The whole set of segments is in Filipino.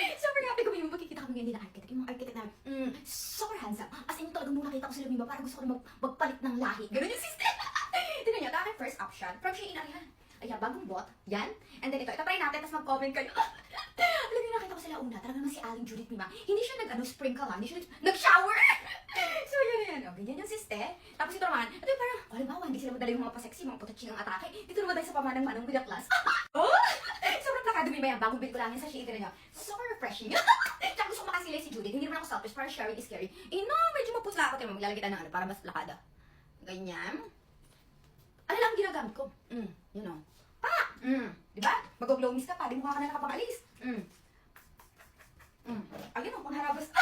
Super happy ko, Mima. Magkikita kami ngayon nila architect. Yung mga architect namin, super handsome. As in, talagang nung nakita ko sila, Mima, parang gusto ko na magpalit ng lahi. Ganun yung system. Tignan nyo, ito aking first option. From Shein, yan. Ayan, bagong bot. Yan. And then ito try natin, tapos mag-comment kayo. Alam niyo, nakita ko sila una. Talaga naman si Aling Judith, Mima. Hindi siya sprinkle ha. Hindi siya nag-shower. So, yan. O, ganyan yung siste. Tapos ito naman, ito yung parang, halimbawa, hindi sila madala yung mga pa-sexy, mga putaching ang atake. Dito naman tayo sa pamanang-manang with a class. Oh! Sobrang plakado, Mima. Yan, bagong bid ko lang yan sa Shein. Tignan nyo. Super refreshing. Tsaka gusto ko makasilay si Judith. Hindi naman ako selfish. Parang sharing is caring. No, medyo maputla ako. Tignan mo, maglalagay tayo ng para mas plakada. Ganyan. Ano lang ginagamit ko? You know. Diba? Mag-glow mist ka pa, di mukha ka na nakapangalis. Ayun o, pangharabas.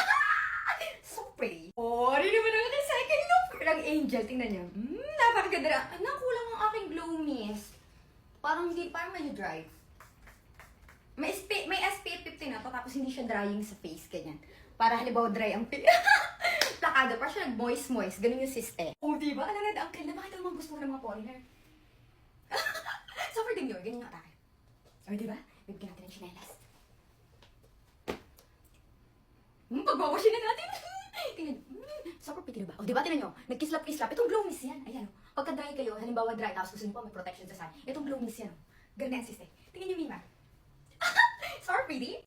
So pretty. Oh, rin naman ang second look ng angel. Tingnan niyo. Napakaganda na. Anak, kulang ang aking glow mist. Parang medyo dry. May SPF 15 na to, tapos hindi siya drying sa face, ganyan. Para halimbawa dry ang face. Plakado, parang siya nag-moist. Ganun yung system. Oh, diba? Alam na, ang kailan, bakit naman gusto ko ng mga foreigner? Super din yun, ganyan yung atake. O, diba? Bibigyan natin ng chinelas. Pagwawashin na natin. Tingnan, super pretty ba? O, diba? Tingnan nyo, nagkislap-kislap. Itong glow mist yan. Ayan, o. Pagka dry kayo, halimbawa dry, tapos gusto nyo pa may protection sa sun. Itong glow mist yan, o. Ganda yan, sister. Tingnan nyo, Mima. Super pretty.